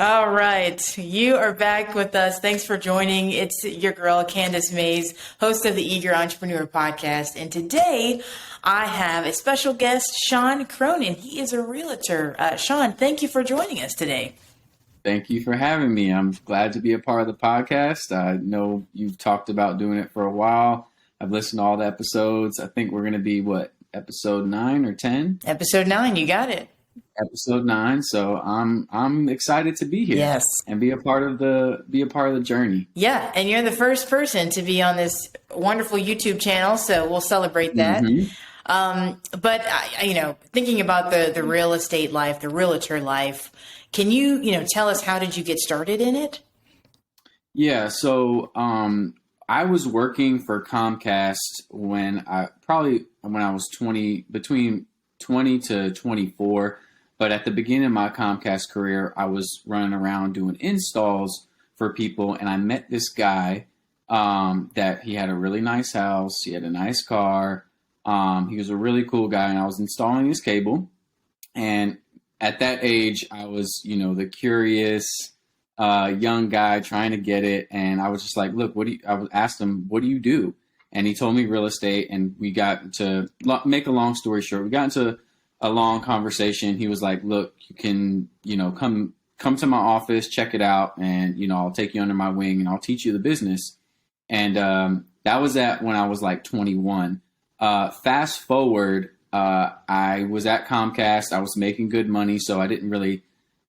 All right. You are back with us. Thanks for joining. It's your girl, Candace Mays, host of the Eager Entrepreneur Podcast. And today I have a special guest, Sean Cronin. He is a realtor. Sean, thank you for joining us today. Thank you for having me. I'm glad to be a part of the podcast. I know you've talked about doing it for a while. I've listened to all the episodes. I think we're going to be, episode 9 or 10? Episode 9, you got it. Episode 9. So I'm excited to be here. Yes. And be a part of the journey. Yeah, and you're the first person to be on this wonderful YouTube channel, so we'll celebrate that. But thinking about the real estate life, the realtor life, can you tell us, how did you get started in it? Yeah, so I was working for Comcast when I was 20, between 20 to 24. But at the beginning of my Comcast career, I was running around doing installs for people, and I met this guy that he had a really nice house, he had a nice car, he was a really cool guy, and I was installing his cable. And at that age, I was, the curious young guy trying to get it, and I was just like, look, I asked him, what do you do? And he told me real estate, and we got to make a long story short. We got into a long conversation. He was like, look, you can, come to my office, check it out, and, I'll take you under my wing and I'll teach you the business. And that was when I was like 21. Fast forward, I was at Comcast. I was making good money, so I didn't really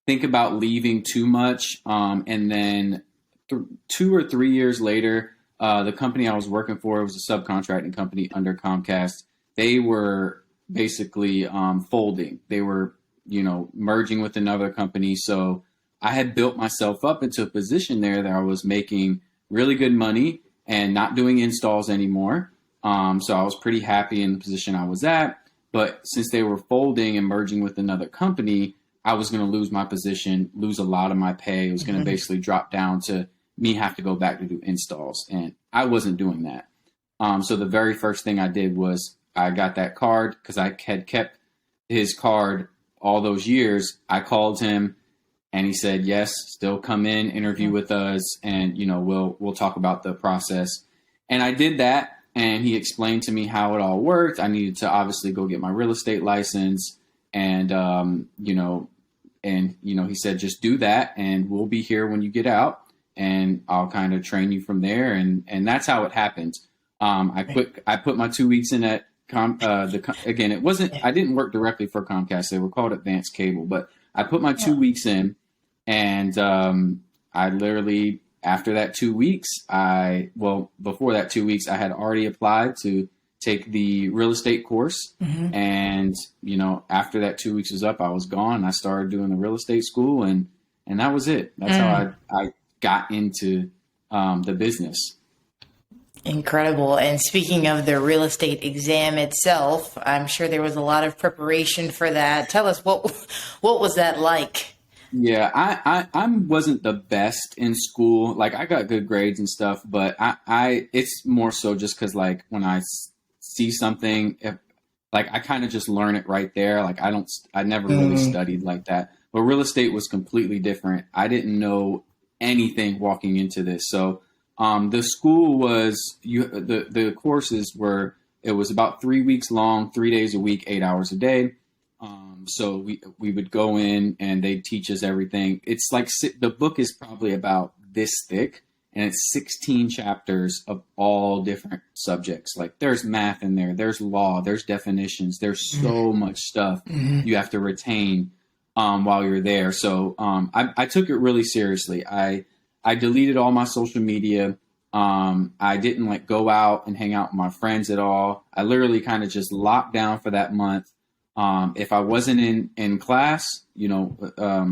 think about leaving too much. And then 2 or 3 years later, the company I was working for, it was a subcontracting company under Comcast. They were basically folding. They were, merging with another company. So I had built myself up into a position there that I was making really good money and not doing installs anymore. So I was pretty happy in the position I was at. But since they were folding and merging with another company, I was going to lose my position, lose a lot of my pay. It was going to basically drop down to me have to go back to do installs. And I wasn't doing that. So the very first thing I did was I got that card because I had kept his card all those years. I called him and he said, yes, still come in, interview with us. And, we'll talk about the process. And I did that. And he explained to me how it all worked. I needed to obviously go get my real estate license. And, he said, just do that and we'll be here when you get out and I'll kind of train you from there. And that's how it happened. I put my 2 weeks in at again, it wasn't, I didn't work directly for Comcast. They were called Advanced Cable, but I put my 2 weeks in and I literally, after that 2 weeks, before that 2 weeks, I had already applied to take the real estate course. And, after that 2 weeks was up, I was gone. I started doing the real estate school and that was it. That's how I got into the business. Incredible. And speaking of the real estate exam itself, I'm sure there was a lot of preparation for that. Tell us, what was that like? Yeah, I wasn't the best in school. Like I got good grades and stuff, but it's more so just because like when I see something, I kind of just learn it right there. Like I never really studied like that. But real estate was completely different. I didn't know anything walking into this. So the school was the courses were, it was about 3 weeks long, 3 days a week, 8 hours a day. So we would go in and they'd teach us everything. It's like the book is probably about this thick and it's 16 chapters of all different subjects. Like there's math in there, there's law, there's definitions, there's so much stuff you have to retain while you're there. So I took it really seriously. I deleted all my social media. I didn't go out and hang out with my friends at all. I literally kind of just locked down for that month. If I wasn't in class, I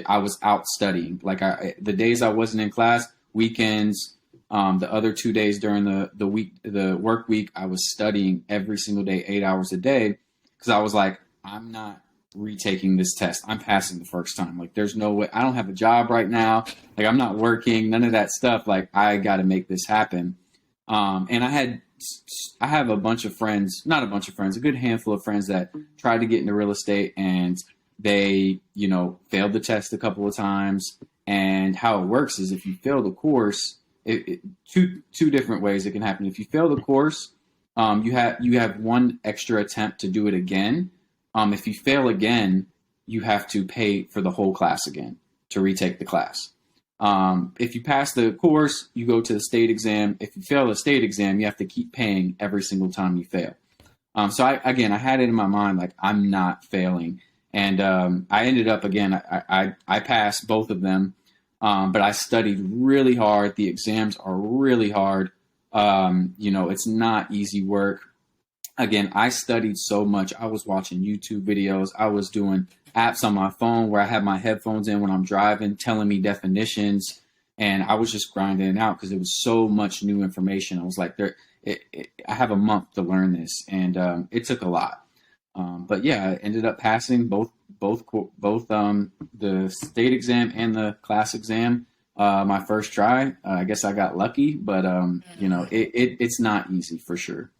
was out studying. The days I wasn't in class, weekends, the other 2 days during the work week, I was studying every single day, 8 hours a day. Cause I was like, I'm not retaking this test. I'm passing the first time. Like there's no way. I don't have a job right now. Like I'm not working, none of that stuff. Like I got to make this happen. And I have a bunch of friends, not a bunch of friends, a good handful of friends that tried to get into real estate and they, failed the test a couple of times. And how it works is if you fail the course, two different ways it can happen. If you fail the course, you have one extra attempt to do it again. If you fail again, you have to pay for the whole class again to retake the class. If you pass the course, you go to the state exam. If you fail the state exam, you have to keep paying every single time you fail. So I had it in my mind, like, I'm not failing. And I ended up, again, I passed both of them, but I studied really hard. The exams are really hard. It's not easy work. Again, I studied so much. I was watching YouTube videos. I was doing apps on my phone where I have my headphones in when I'm driving, telling me definitions. And I was just grinding it out because it was so much new information. I was like, I have a month to learn this. And it took a lot. But yeah, I ended up passing both the state exam and the class exam my first try. I guess I got lucky, but it's not easy for sure.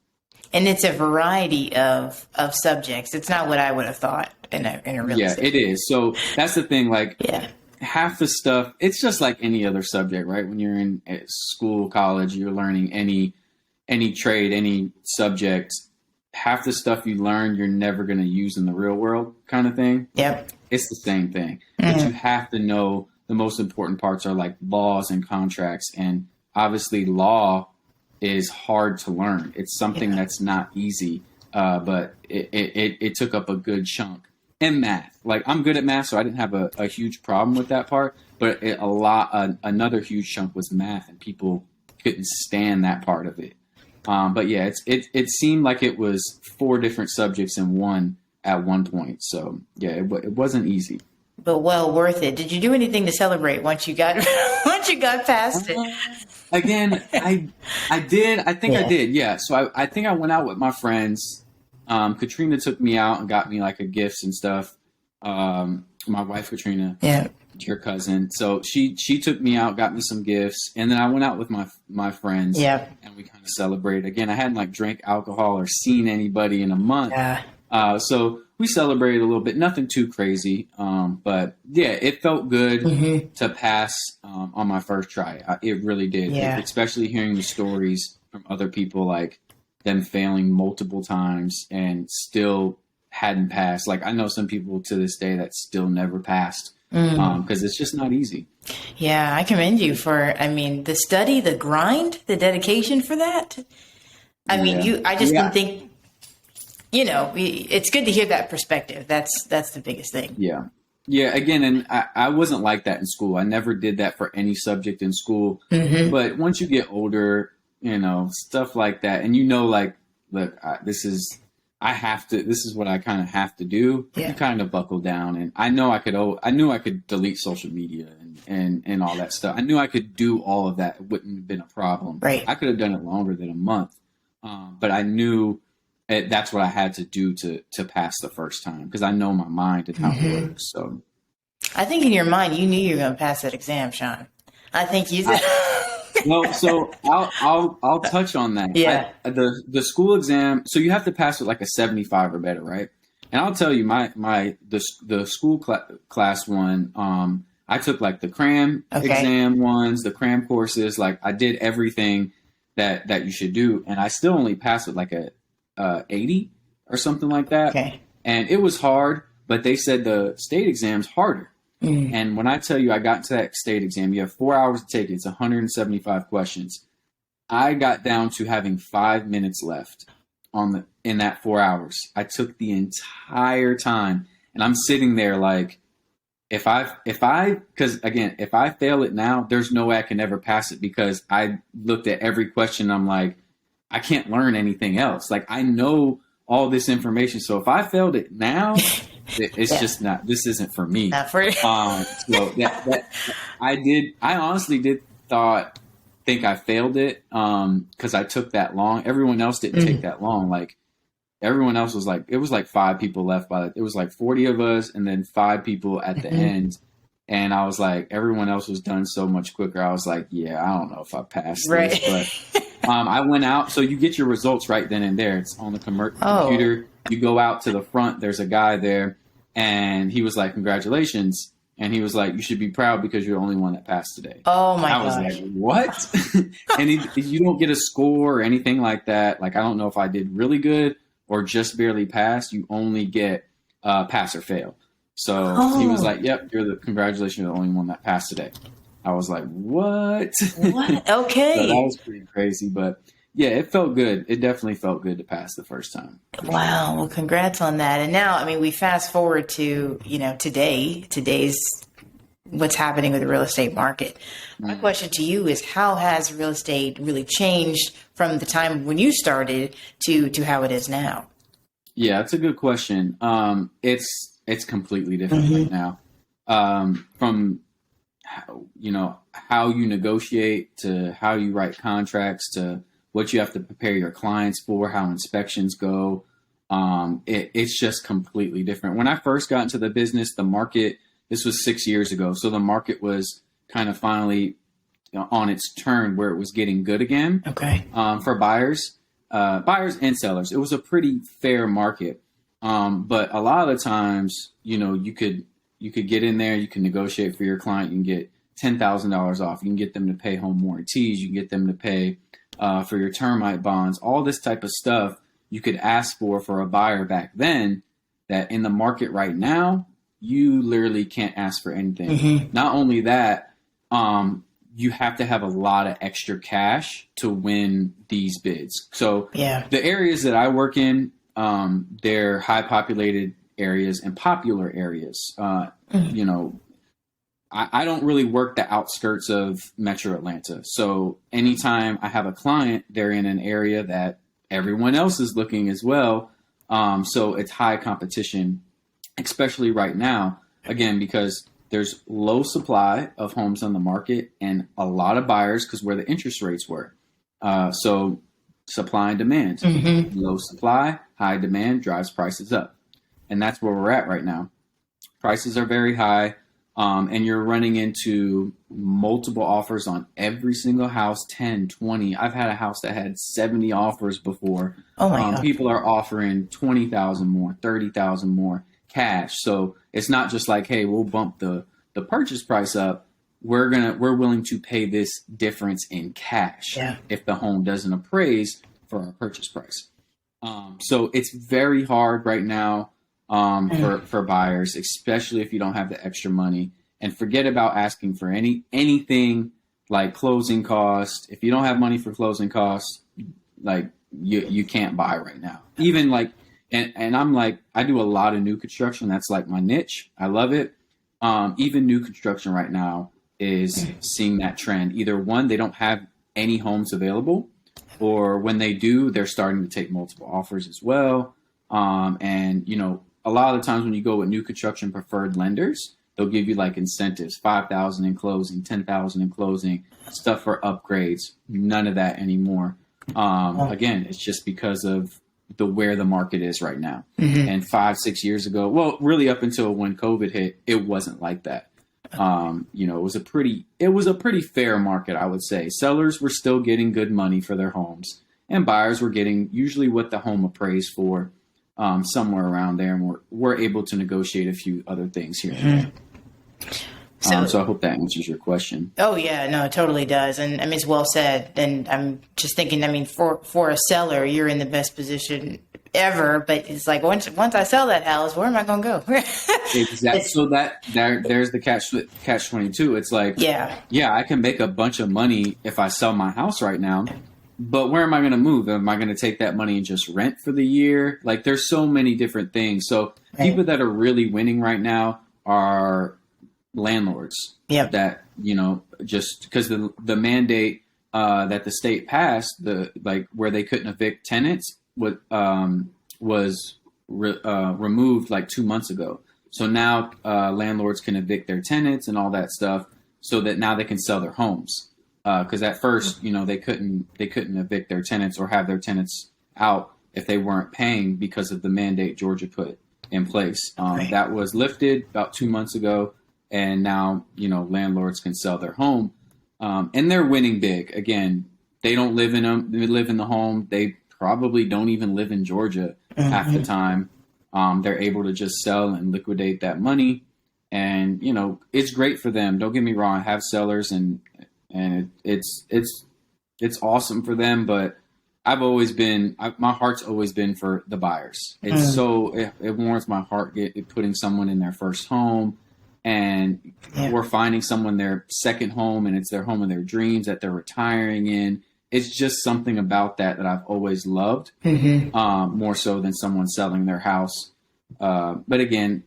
And it's a variety of subjects. It's not what I would have thought in a real estate. Yeah, it is. So that's the thing. Like, half the stuff, it's just like any other subject, right? When you're in school, college, you're learning any trade, any subject. Half the stuff you learn, you're never going to use in the real world, kind of thing. Yep. It's the same thing. But you have to know the most important parts are like laws and contracts. And obviously law is hard to learn. It's something that's not easy, but it took up a good chunk. And math, like, I'm good at math, so I didn't have a huge problem with that part. But another huge chunk was math, and people couldn't stand that part of it. But yeah, it seemed like it was 4 different subjects in one at one point. So yeah, it wasn't easy. But well worth it. Did you do anything to celebrate once you got past it? Again, I did. I think I did. Yeah. So I think I went out with my friends. Katrina took me out and got me like a gifts and stuff. My wife, Katrina, your cousin. So she took me out, got me some gifts, and then I went out with my friends. Yeah. And we kind of celebrated. Again, I hadn't like drank alcohol or seen anybody in a month. Yeah. So we celebrated a little bit, nothing too crazy. But yeah, it felt good to pass on my first try. It really did. Yeah. Especially hearing the stories from other people, like them failing multiple times and still hadn't passed. Like, I know some people to this day that still never passed because it's just not easy. Yeah, I commend you for, the study, the grind, the dedication for that. I just didn't think, it's good to hear that perspective. That's the biggest thing. Yeah. Yeah. Again, and I wasn't like that in school. I never did that for any subject in school. But once you get older, stuff like that, and like, look, this is what I kind of have to do. Yeah. You kind of buckle down, and I knew I could delete social media and all that stuff. I knew I could do all of that. It wouldn't have been a problem. Right. I could have done it longer than a month. But I knew that's what I had to do to pass the first time, because I know my mind and how it works. So I think in your mind, you knew you were going to pass that exam, Sean. I think you did. Well, so I'll touch on that. Yeah. The school exam, so you have to pass with like a 75 or better, right? And I'll tell you, the school class one, I took like the cram exam ones, the cram courses. Like, I did everything that you should do, and I still only passed with like a 80 or something like that. Okay. And it was hard, but they said the state exam's harder. And when I tell you I got into that state exam, you have 4 hours to take it. It's 175 questions. I got down to having 5 minutes left in that 4 hours. I took the entire time, and I'm sitting there like, if I fail it now, there's no way I can ever pass it, because I looked at every question. I'm like, I can't learn anything else. Like, I know all this information. So if I failed it now, it's just not, this isn't for me. Not for you. So I honestly did think I failed it. Cause I took that long. Everyone else didn't take that long. Like, everyone else was like, it was like 5 people left it was like 40 of us, and then 5 people at the end. And I was like, everyone else was done so much quicker. I was like, yeah, I don't know if I passed this, but I went out. So you get your results right then and there. It's on the computer. You go out to the front. There's a guy there, And he was like, congratulations. And he was like, you should be proud because you're the only one that passed today. Oh my I was gosh. like, what? And you don't get a score or anything like that. Like, I don't know if I did really good or just barely passed. You only get pass or fail. So he was like, yep, congratulations, you're the only one that passed today. I was like, what? What? Okay. So that was pretty crazy. But yeah, it felt good. It definitely felt good to pass the first time. Wow. Well, congrats on that. And now, I mean, we fast forward to, today's what's happening with the real estate market. My question to you is, how has real estate really changed from the time when you started to how it is now? Yeah, that's a good question. It's completely different right now. From how you negotiate to how you write contracts to what you have to prepare your clients for, how inspections go. It's just completely different. When I first got into the business, the market, this was 6 years ago. So the market was kind of finally on its turn where it was getting good again. Okay. For buyers and sellers. It was a pretty fair market. But a lot of the times, you could get in there, you can negotiate for your client, you can get $10,000 off, you can get them to pay home warranties, you can get them to pay for your termite bonds, all this type of stuff you could ask for a buyer back then, that in the market right now, you literally can't ask for anything. Not only that, you have to have a lot of extra cash to win these bids. So the areas that I work in, they're high populated areas and popular areas. I don't really work the outskirts of Metro Atlanta. So anytime I have a client, they're in an area that everyone else is looking as well. So it's high competition, especially right now, again, because there's low supply of homes on the market and a lot of buyers because where the interest rates were. So supply and demand, low supply, high demand drives prices up. And that's where we're at right now. Prices are very high. And you're running into multiple offers on every single house, 10, 20. I've had a house that had 70 offers before. Oh my God. People are offering 20,000 more, 30,000 more cash. So it's not just like, hey, we'll bump the purchase price up. We're willing to pay this difference in cash if the home doesn't appraise for our purchase price. So it's very hard right now for buyers, especially if you don't have the extra money. And forget about asking for anything like closing costs. If you don't have money for closing costs, like you can't buy right now. Even like, and I'm like, I do a lot of new construction. That's like my niche. I love it. Even new construction right now is seeing that trend. Either one, they don't have any homes available, or when they do, they're starting to take multiple offers as well. And a lot of the times when you go with new construction preferred lenders, they'll give you like incentives, 5,000 in closing, 10,000 in closing, stuff for upgrades. None of that anymore. Again, it's just because of where the market is right now. And 5-6 years ago, well, really up until when COVID hit, it wasn't like that. It was a pretty fair market, I would say. Sellers were still getting good money for their homes, and buyers were getting usually what the home appraised for, somewhere around there, and we're able to negotiate a few other things here and there. So I hope that answers your question. Oh yeah, no, it totally does. And I mean, it's well said. And I'm just thinking, I mean, for a seller, you're in the best position ever, but it's like, once I sell that house, where am I going to go? Exactly. So there's the catch 22. It's like, yeah, I can make a bunch of money if I sell my house right now, but where am I going to move? Am I going to take that money and just rent for the year? Like, there's so many different things. So people that are really winning right now are landlords that, just because the mandate that the state passed, where they couldn't evict tenants, was removed like 2 months ago. So now landlords can evict their tenants and all that stuff, so that now they can sell their homes. Because at first, they couldn't evict their tenants or have their tenants out if they weren't paying because of the mandate Georgia put in place. That was lifted about 2 months ago, and now landlords can sell their home, and they're winning big. Again, they don't live in them; they live in the home. They probably don't even live in Georgia half the time. they're able to just sell and liquidate that money. And, it's great for them. Don't get me wrong. I have sellers and it's awesome for them, but my heart's always been for the buyers. It's it warms my heart putting someone in their first home, and we're finding someone their second home, and it's their home of their dreams that they're retiring in. It's just something about that I've always loved, more so than someone selling their house. But again,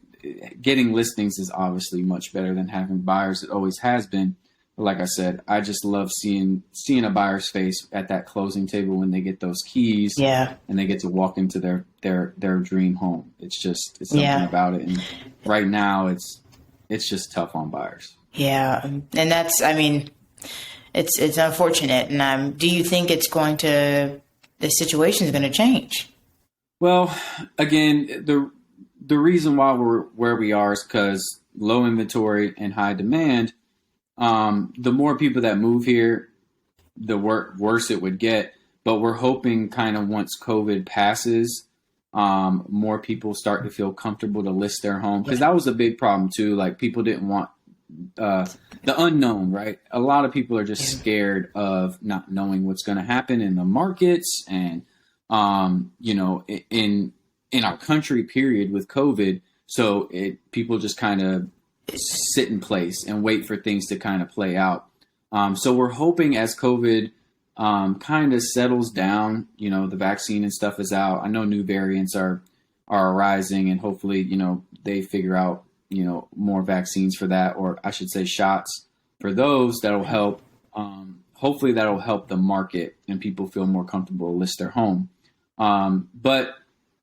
getting listings is obviously much better than having buyers. It always has been. But like I said, I just love seeing a buyer's face at that closing table when they get those keys, and they get to walk into their dream home. It's something about it. And right now, it's just tough on buyers. Yeah, and that's, it's unfortunate. And do you think the situation is going to change? Well, again, the reason why we're where we are is because low inventory and high demand. The more people that move here, the worse it would get. But we're hoping kind of once COVID passes, more people start to feel comfortable to list their home, because that was a big problem too. Like, people didn't want the unknown, right? A lot of people are just scared of not knowing what's going to happen in the markets, and in our country, period, with COVID. So people just kind of sit in place and wait for things to kind of play out. So we're hoping as COVID kind of settles down, the vaccine and stuff is out. I know new variants are arising, and hopefully, they figure out, more vaccines for that, or I should say shots for those that'll help. Hopefully that'll help the market and people feel more comfortable to list their home. But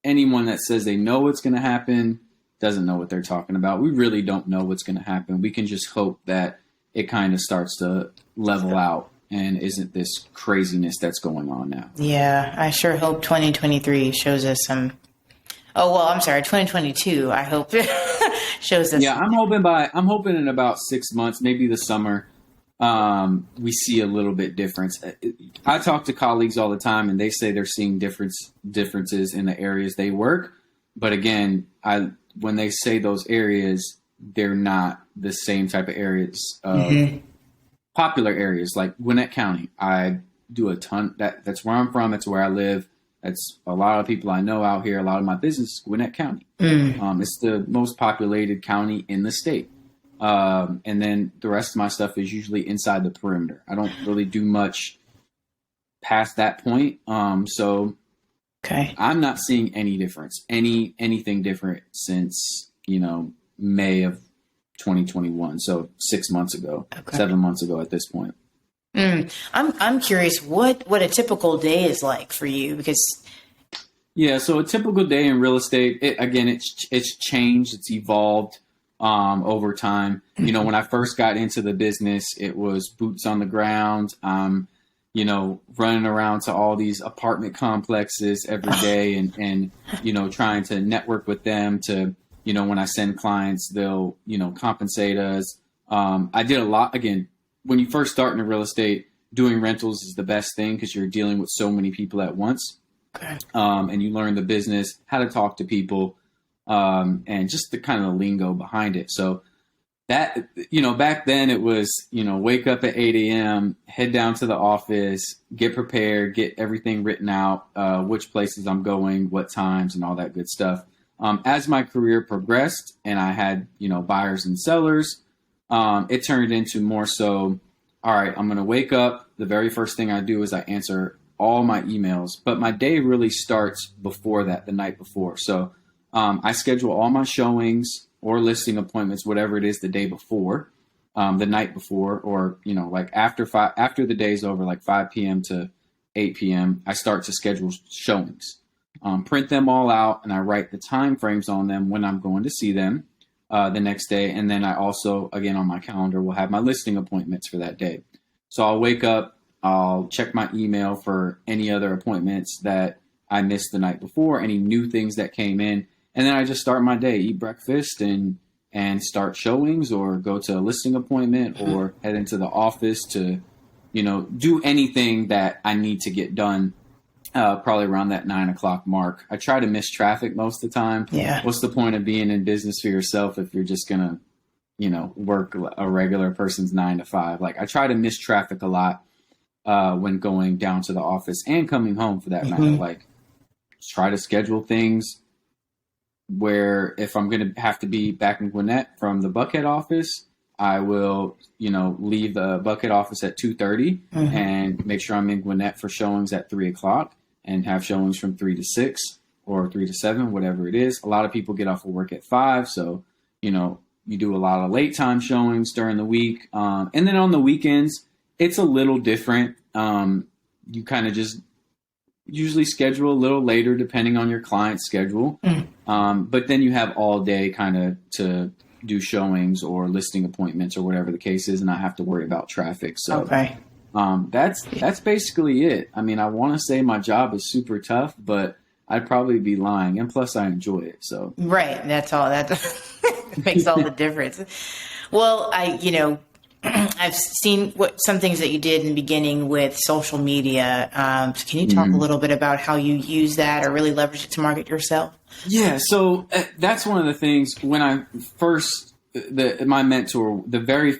anyone that says they know what's going to happen doesn't know what they're talking about. We really don't know what's going to happen. We can just hope that it kind of starts to level out and isn't this craziness that's going on now. Yeah, I sure hope 2023 shows us some. Oh, well, I'm sorry, 2022. I hope shows us. Yeah, I'm hoping in about 6 months, maybe the summer, we see a little bit difference. I talk to colleagues all the time, and they say they're seeing differences in the areas they work. But again, when they say those areas, they're not the same type of areas, popular areas like Gwinnett County. I do a ton. That's where I'm from. That's where I live. That's a lot of people I know out here. A lot of my business is Gwinnett County. It's the most populated county in the state. And then the rest of my stuff is usually inside the perimeter. I don't really do much past that point. So I'm not seeing any difference, anything different since, May of 2021. So 6 months ago, 7 months ago at this point. I'm curious what a typical day is like for you, because so a typical day in real estate, it's changed, it's evolved over time. When I first got into the business, it was boots on the ground. Running around to all these apartment complexes every day and trying to network with them to, when I send clients, they'll, compensate us. I did a lot. Again, when you first start in real estate, doing rentals is the best thing because you're dealing with so many people at once. And you learn the business, how to talk to people, and just the kind of the lingo behind it. So that, back then it was, wake up at 8 a.m., head down to the office, get prepared, get everything written out, which places I'm going, what times, and all that good stuff. As my career progressed and I had, buyers and sellers, it turned into more so, all right, I'm going to wake up. The very first thing I do is I answer all my emails, but my day really starts before that, the night before. So I schedule all my showings or listing appointments, whatever it is, the day before, the night before, or, like after the day's over, like 5 p.m. to 8 p.m., I start to schedule showings, print them all out, and I write the time frames on them when I'm going to see them the next day. And then I also, again, on my calendar, will have my listing appointments for that day. So I'll wake up, I'll check my email for any other appointments that I missed the night before, any new things that came in. And then I just start my day, eat breakfast and start showings, or go to a listing appointment, or head into the office to, do anything that I need to get done probably around that 9 o'clock mark. I try to miss traffic most of the time. Yeah. What's the point of being in business for yourself if you're just going to, work a regular person's 9 to 5? Like, I try to miss traffic a lot when going down to the office and coming home for that matter. Like, try to schedule things where if I'm going to have to be back in Gwinnett from the Buckhead office, I will, leave the Buckhead office at 2:30 and make sure I'm in Gwinnett for showings at 3 o'clock and have showings from 3 to 6 or 3 to 7, whatever it is. A lot of people get off of work at 5. So, you do a lot of late time showings during the week. And then on the weekends, it's a little different. You kind of just usually schedule a little later depending on your client's schedule. But then you have all day kind of to do showings or listing appointments or whatever the case is, and not have to worry about traffic. So that's basically it. I mean, I want to say my job is super tough, but I'd probably be lying. And plus I enjoy it. So right. That's all that makes all the difference. Well, I've seen some things that you did in the beginning with social media. So can you talk a little bit about how you use that or really leverage it to market yourself? Yeah, so that's one of the things when I first, my mentor, one of the very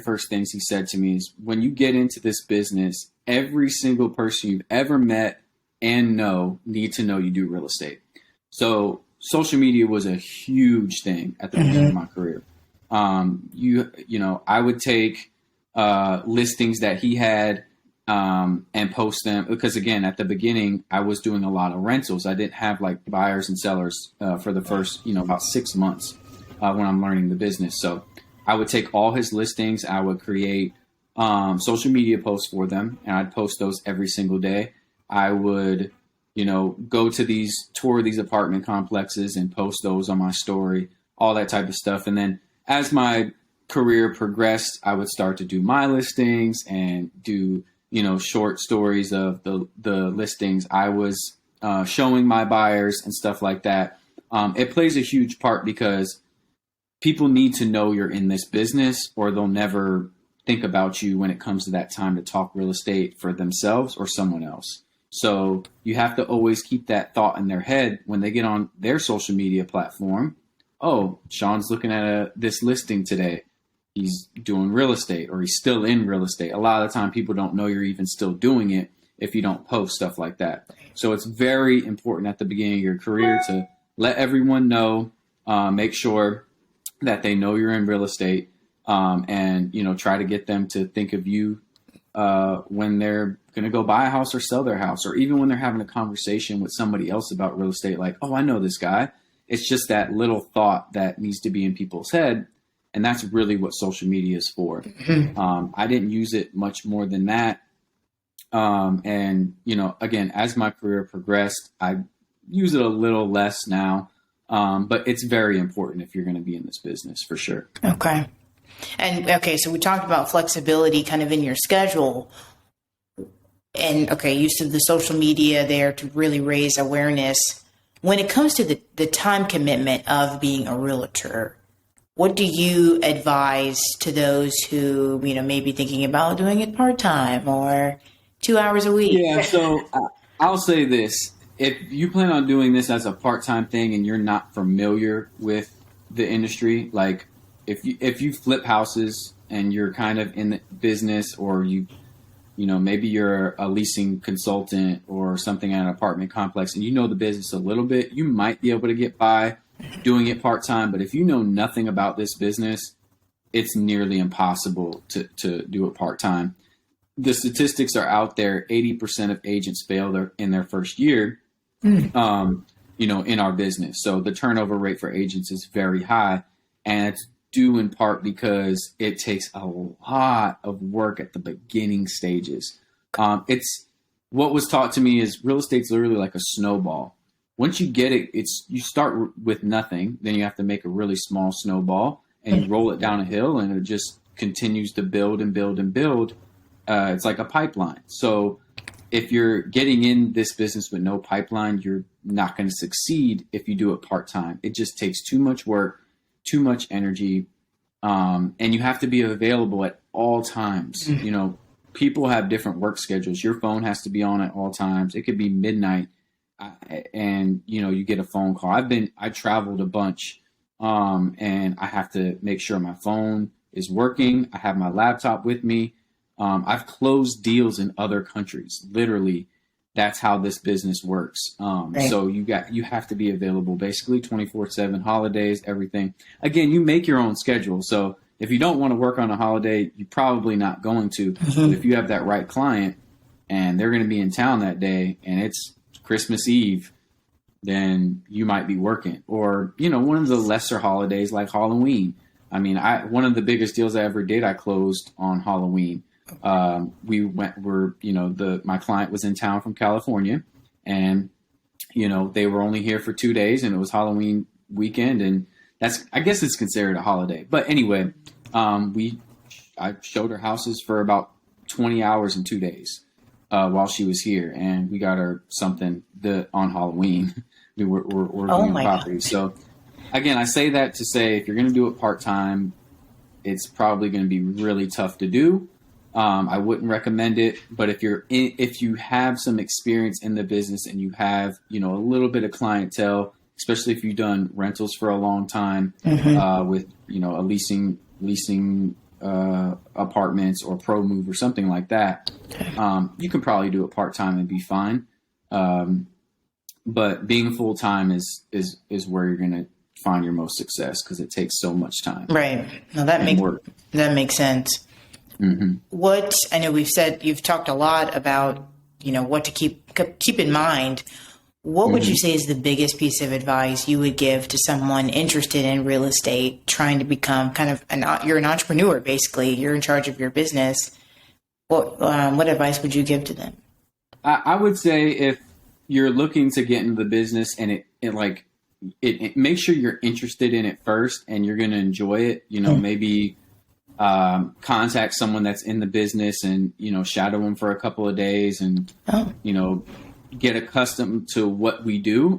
first things he said to me is, when you get into this business, every single person you've ever met and need to know you do real estate. So social media was a huge thing at the beginning of my career. I would take listings that he had and post them, because again, at the beginning, I was doing a lot of rentals. I didn't have like buyers and sellers for the first, about 6 months when I'm learning the business. So I would take all his listings, I would create social media posts for them, and I'd post those every single day. I would, go to tour these apartment complexes and post those on my story, all that type of stuff. And then as my career progressed, I would start to do my listings and do, short stories of the listings I was showing my buyers and stuff like that. It plays a huge part because people need to know you're in this business, or they'll never think about you when it comes to that time to talk real estate for themselves or someone else. So you have to always keep that thought in their head when they get on their social media platform. Oh, Sean's looking at this listing today. He's doing real estate, or he's still in real estate. A lot of the time people don't know you're even still doing it if you don't post stuff like that. So it's very important at the beginning of your career to let everyone know, make sure that they know you're in real estate, and, try to get them to think of you when they're going to go buy a house or sell their house, or even when they're having a conversation with somebody else about real estate, like, oh, I know this guy. It's just that little thought that needs to be in people's head. And that's really what social media is for. I didn't use it much more than that. And, again, as my career progressed, I use it a little less now. But it's very important if you're going to be in this business, for sure. Okay. So we talked about flexibility kind of in your schedule. And, use of the social media there to really raise awareness. When it comes to the time commitment of being a realtor, what do you advise to those who, may be thinking about doing it part-time or 2 hours a week? Yeah, so I'll say this. If you plan on doing this as a part-time thing and you're not familiar with the industry, like if you flip houses and you're kind of in the business, or maybe you're a leasing consultant or something at an apartment complex and the business a little bit, you might be able to get by doing it part-time. But if you know nothing about this business, it's nearly impossible to do it part-time. The statistics are out there. 80% of agents fail in their first year, in our business. So the turnover rate for agents is very high, and it's due in part because it takes a lot of work at the beginning stages. It's what was taught to me is real estate's literally like a snowball. Once you get it, you start with nothing, then you have to make a really small snowball and you roll it down a hill, and it just continues to build and build and build. It's like a pipeline. So if you're getting in this business with no pipeline, you're not going to succeed if you do it part-time. It just takes too much work, too much energy, and you have to be available at all times. people have different work schedules. Your phone has to be on at all times. It could be midnight, and you get a phone call. I traveled a bunch, and I have to make sure my phone is working. I have my laptop with me. I've closed deals in other countries. Literally, that's how this business works. Right. So you have to be available basically 24/7, holidays, everything. Again, you make your own schedule. So if you don't want to work on a holiday, you're probably not going to. But if you have that right client and they're going to be in town that day and it's Christmas Eve, then you might be working. Or, one of the lesser holidays like Halloween. I mean, one of the biggest deals I ever did, I closed on Halloween. My client was in town from California, and, they were only here for 2 days, and it was Halloween weekend, and I guess it's considered a holiday. But anyway, I showed her houses for about 20 hours in 2 days, while she was here, and we got her something on Halloween. we're doing property. So again, I say that to say, if you're going to do it part-time, it's probably going to be really tough to do. I wouldn't recommend it, but if you have some experience in the business and you have, a little bit of clientele, especially if you've done rentals for a long time, with, a leasing apartments or pro move or something like that, you can probably do it part-time and be fine. But being full-time is where you're going to find your most success, because it takes so much time. Right. Now that makes sense. What I know you've talked a lot about, what to keep in mind. What would you say is the biggest piece of advice you would give to someone interested in real estate, trying to become you're an entrepreneur, basically, you're in charge of your business. What advice would you give to them? I would say, if you're looking to get into the business and it make sure you're interested in it first and you're going to enjoy it, maybe contact someone that's in the business and, shadow them for a couple of days and, get accustomed to what we do.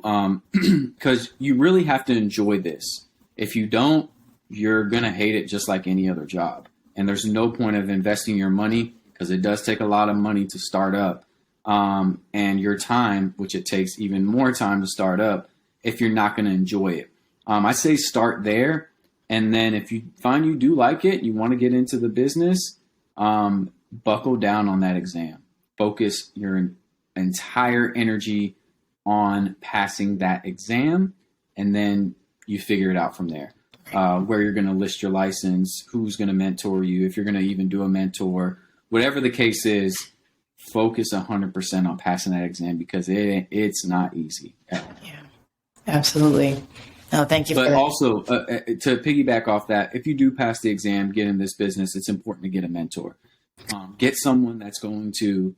Because you really have to enjoy this. If you don't, you're going to hate it just like any other job. And there's no point of investing your money, because it does take a lot of money to start up. And your time, which it takes even more time to start up, if you're not going to enjoy it. I say start there. And then if you find you do like it, you want to get into the business, buckle down on that exam. Focus your entire energy on passing that exam, and then you figure it out from there. Where you're going to list your license, who's going to mentor you, if you're going to even do a mentor, whatever the case is, focus 100% on passing that exam, because it's not easy at all. Yeah, absolutely. No, thank you. But also, to piggyback off that, if you do pass the exam, get in this business, it's important to get a mentor. Get someone that's going to,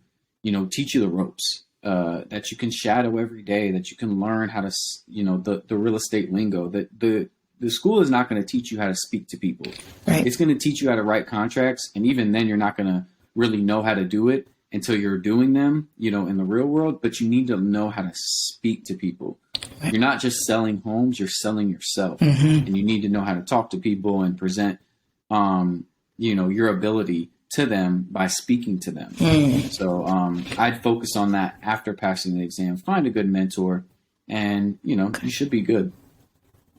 teach you the ropes, that you can shadow every day, that you can learn how to, the real estate lingo. That the school is not going to teach you how to speak to people. Right. It's going to teach you how to write contracts, and even then, you're not going to really know how to do it until you're doing them, in the real world. But you need to know how to speak to people. Right. You're not just selling homes, you're selling yourself. And you need to know how to talk to people and present, your ability to them by speaking to them. So I'd focus on that after passing the exam. Find a good mentor, and, you should be good.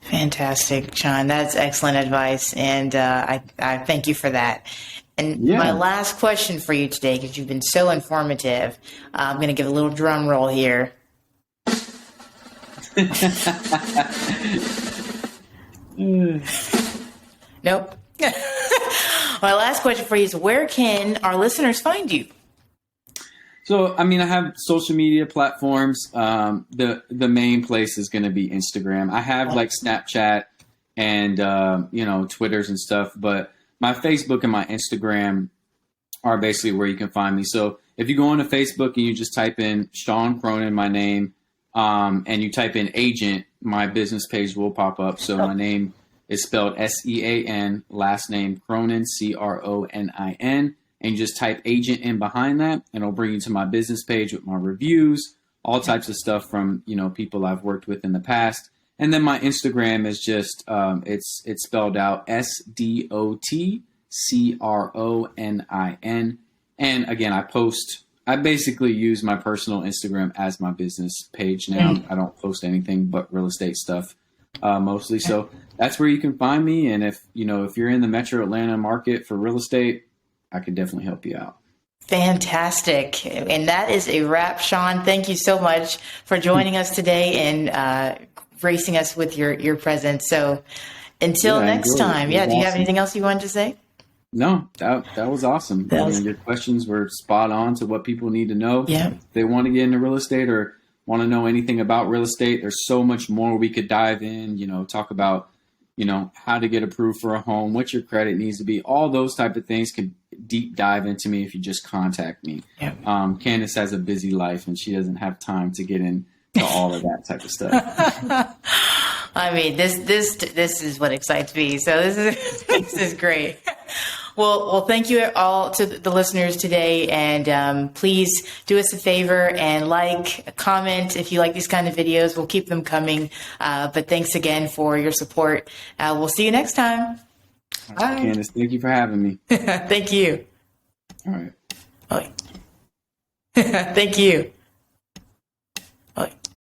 Fantastic, Sean. That's excellent advice. And I thank you for that. And my last question for you today, because you've been so informative, I'm going to give a little drum roll here. Nope. My last question for you is, where can our listeners find you? So, I have social media platforms. The main place is going to be Instagram. I have Snapchat and, Twitters and stuff, but my Facebook and my Instagram are basically where you can find me. So if you go onto Facebook and you just type in Sean Cronin, my name, and you type in agent, my business page will pop up. So my name is spelled Sean, last name Cronin, Cronin, and you just type agent in behind that, and it'll bring you to my business page with my reviews, all types of stuff from, people I've worked with in the past. And then my Instagram is just, it's spelled out SDOTCRONIN. And again, I basically use my personal Instagram as my business page now. I don't post anything but real estate stuff mostly. So that's where you can find me. And if you're in the Metro Atlanta market for real estate, I could definitely help you out. Fantastic. And that is a wrap, Sean. Thank you so much for joining us today and gracing us with your presence. So until next time, do you have anything else you wanted to say? No, that was awesome. Your questions were spot on to what people need to know. Yeah. If they want to get into real estate or want to know anything about real estate, there's so much more we could dive in, talk about, how to get approved for a home, what your credit needs to be. All those type of things can deep dive into me if you just contact me. Yeah. Candace has a busy life and she doesn't have time to get into all of that type of stuff. I mean, this is what excites me. So this is great. Well, thank you all to the listeners today, and please do us a favor and comment if you like these kind of videos. We'll keep them coming. But thanks again for your support. We'll see you next time. Bye. Candace, thank you for having me. Thank you. All right. Thank you.